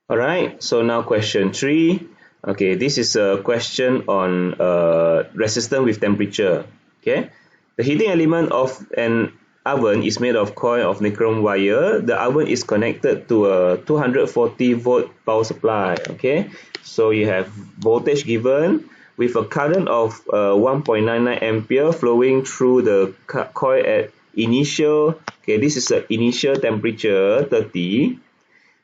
Alright, so now question 3. Okay, this is a question on resistance with temperature. Okay, the heating element of an oven is made of coil of nickel wire. The oven is connected to a 240 volt power supply. Okay, so you have voltage given with a current of 1.99 ampere flowing through the coil at initial. Okay, this is the initial temperature 30.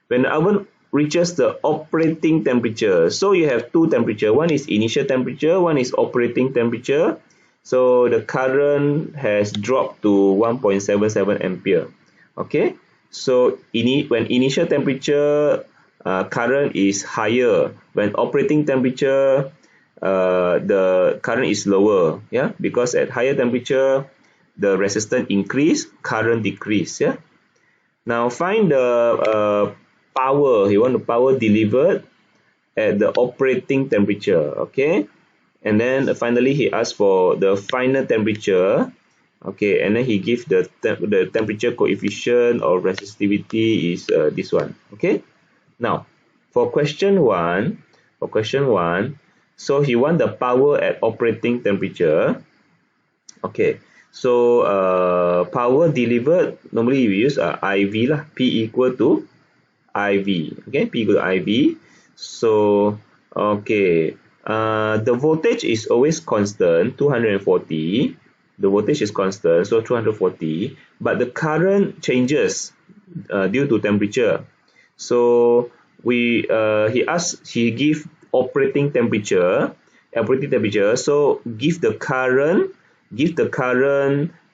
When the oven reaches the operating temperature, so you have two temperature, one is initial temperature, one is operating temperature. So the current has dropped to 1.77 ampere. Okay, so when initial temperature current is higher, when operating temperature the current is lower, yeah, because at higher temperature the resistance increase, current decrease. Yeah, now find the power. You want the power delivered at the operating temperature. Okay, and then finally he asks for the final temperature. Okay, and then he gives the temperature coefficient or resistivity is this one. Okay, now for question 1, so he want the power at operating temperature. Okay, so power delivered, normally we use IV lah, P equal to IV. Okay, P equal to IV. So okay, the voltage is always constant, 240. The voltage is constant, so 240, but the current changes due to temperature. So he give operating temperature, so give the current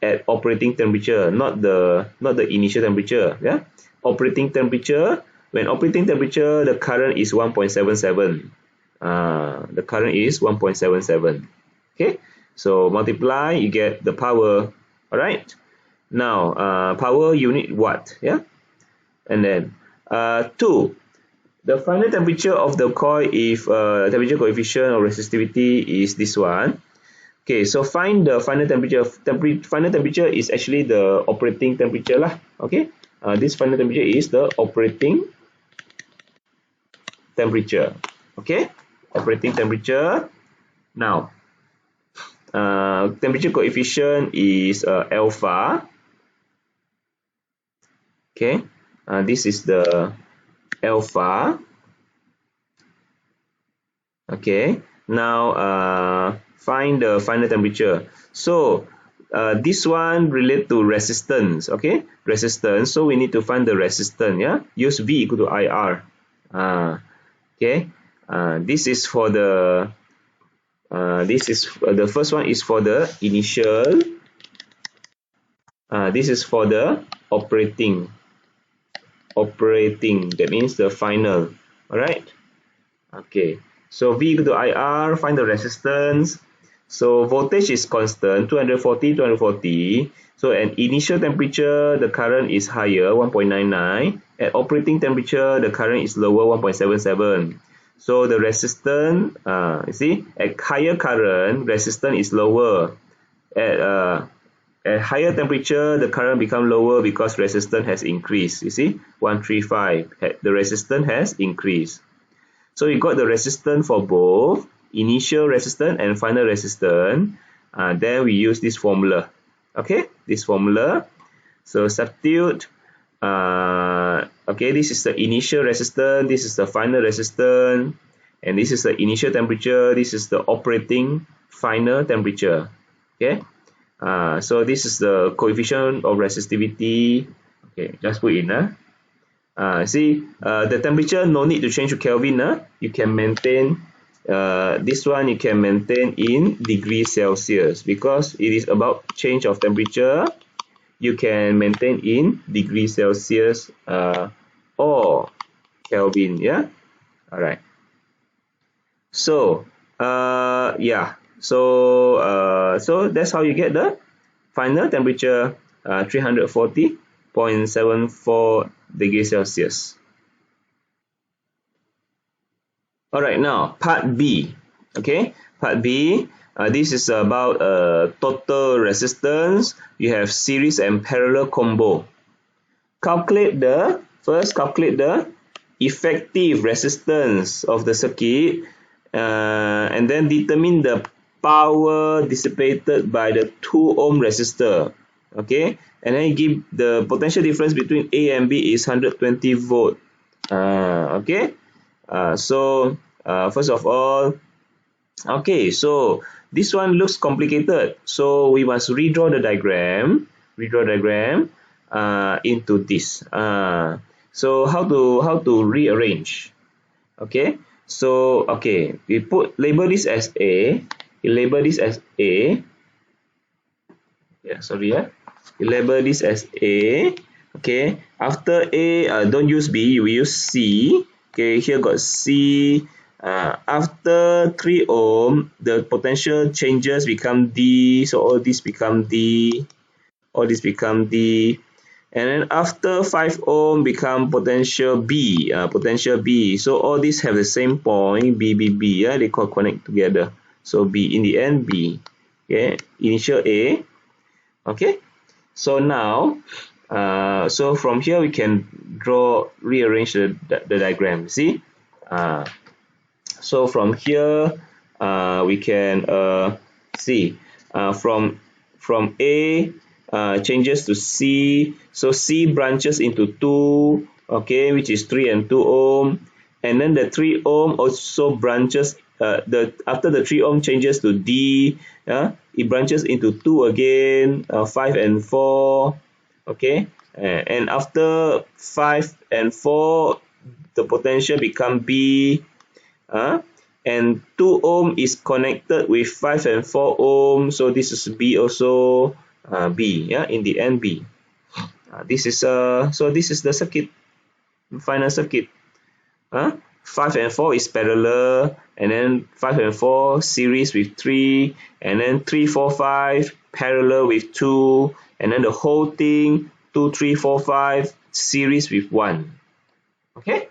at operating temperature, not the initial temperature. Yeah, operating temperature. When operating temperature, the current is 1.77. The current is 1.77. Okay, so multiply, you get the power. All right. Now power unit watt. Yeah, and then 2. The final temperature of the coil, if temperature coefficient or resistivity is this one. Okay, so find the final temperature. Final temperature is actually the operating temperature lah. Okay, this final temperature is the operating temperature. Okay, operating temperature. Now temperature coefficient is alpha. Okay, this is the alpha. Okay, now find the final temperature. So this one relate to resistance. Okay, resistance, so we need to find the resistance. Yeah, use V equal to IR. Okay, this is for the the first one is for the initial. This is for the operating, that means the final. All right. Okay, so V equal to IR, find the resistance. So voltage is constant, 240. So at initial temperature the current is higher, 1.99. At operating temperature the current is lower, 1.77. So the resistance, you see, at higher current resistance is lower. At higher temperature the current become lower because resistance has increased. You see, 135, the resistance has increased. So you got the resistance for both initial resistance and final resistance. Then we use this formula. Okay, this formula. So substitute. Okay, this is the initial resistance, this is the final resistance, and this is the initial temperature, this is the operating final temperature. Okay, so this is the coefficient of resistivity. Okay, just put in. See, the temperature no need to change to Kelvin. You can maintain this one, you can maintain in degrees Celsius because it is about change of temperature. You can maintain in degrees Celsius or Kelvin. Yeah, all right. So yeah, so that's how you get the final temperature, 340.74 degrees Celsius. All right, now part B. Okay, part B. This is about total resistance. You have series and parallel combo. Calculate the effective resistance of the circuit, and then determine the power dissipated by the 2 ohm resistor. Okay, and then give the potential difference between A and B is 120 volt. Okay, so first of all, okay, so this one looks complicated, so we must redraw the diagram, into this. So how to rearrange? Okay, so okay, we label this as A. We label this as A. We label this as A. Okay, after A, don't use B, we use C. Okay, here got C. After 3 ohm, the potential changes become D. So all this become D. All this become D. And then after 5 ohm become potential B. So all these have the same point, B. Yeah, they connect together. So B, in the end B. Okay, initial A. Okay, so now so from here we can rearrange the diagram. See, so from here we can see from A changes to C. So C branches into 2, okay, which is 3 and 2 ohm, and then the 3 ohm also branches, after the 3 ohm changes to D, it branches into 2 again, 5 and 4, okay, and after 5 and 4 the potential become B, and 2 ohm is connected with 5 and 4 ohm, so this is B also, B, yeah, in the end B. This is so this is the circuit, final circuit. 5 and 4 is parallel, and then 5 and 4 series with 3, and then 3, 4, 5 parallel with 2, and then the whole thing 2, 3, 4, 5 series with 1. Okay,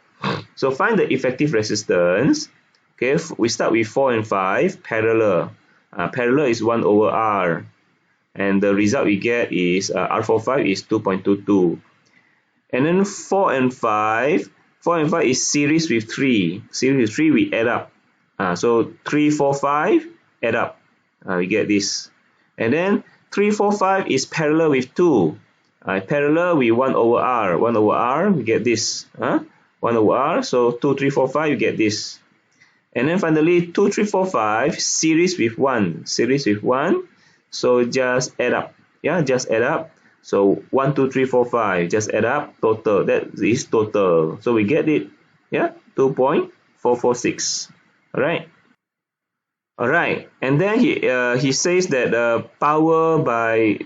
so find the effective resistance. Okay, we start with 4 and 5 parallel. Parallel is 1 over R, and the result we get is R45 is 2.22. And then 4 and 5 is series with 3. Series with 3 we add up. So 3, 4, 5 add up. We get this. And then 3, 4, 5 is parallel with 2. Parallel with 1 over R. 1 over R we get this. 1 over R. So 2, 3, 4, 5 you get this. And then finally 2, 3, 4, 5 series with 1. Series with 1. So just add up. Yeah, just add up. So 1, 2, 3, 4, 5. Just add up. Total. That is total. So we get it. Yeah, 2.446. Alright. Alright. And then he says that power by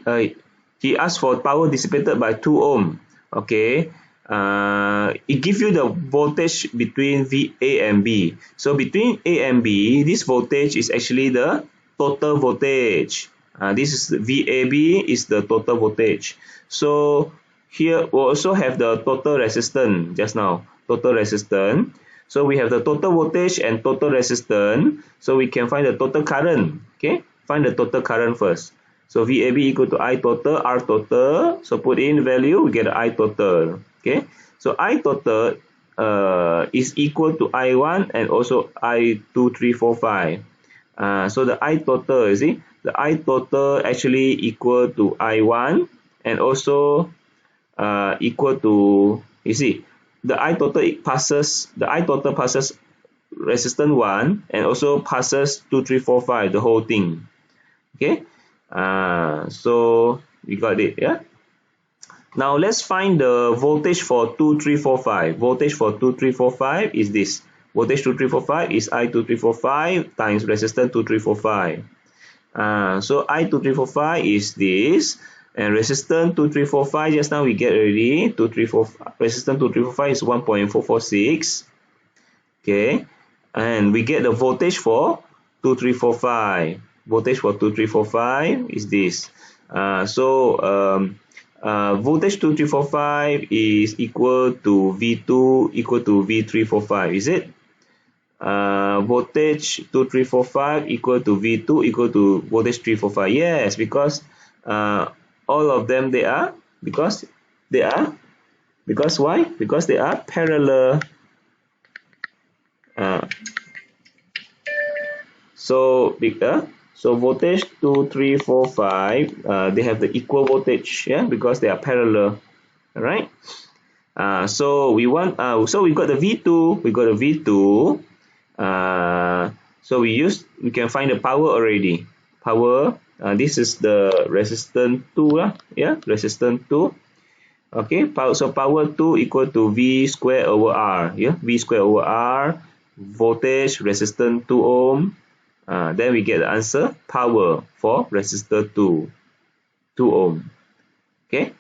he asked for power dissipated by 2 ohm. Okay. It gives you the voltage between A and B. So between A and B, this voltage is actually the total voltage. This is VAB is the total voltage. So here we also have the total resistance just now. Total resistance. So we have the total voltage and total resistance. So we can find the total current. Okay, find the total current first. So VAB equal to I total, R total. So put in value, we get I total. Okay, so I total is equal to I1 and also I2, 3, 4, 5. So the I total, you see, the I total actually equal to I1 and also equal to, you see, the I total passes resistance 1 and also passes 2, 3, 4, 5, the whole thing. Okay, so we got it. Yeah. Now let's find the voltage for 2, 3, 4, 5. Voltage for 2, 3, 4, 5 is this. Voltage 2, 3, 4, 5 is I2, 3, 4, 5 times resistance 2, 3, 4, 5. So I2, 3, 4, 5 is this. And resistance 2, 3, 4, 5, just now we get already. 2, 3, 4, 5. Resistance 2, 3, 4, 5 is 1.446. Okay. And we get the voltage for 2, 3, 4, 5. Voltage for 2, 3, 4, 5 is this. Voltage 2, 3, 4, 5 is equal to V2 equal to V345. Is it? Voltage 2, 3, 4, 5 equal to V2 equal to voltage 3, 4, 5. Yes, because all of them because why? Because they are parallel. So so voltage 2, 3, 4, 5, they have the equal voltage, yeah, because they are parallel. All right. So we want so we got the V2, so we can find the power already. Power, this is the resistance 2 lah, yeah, resistance 2. Okay, power 2 equal to V square over R, yeah, V square over R, voltage resistance 2 ohm. Then we get the answer, power for resistor 2 ohm. Okay.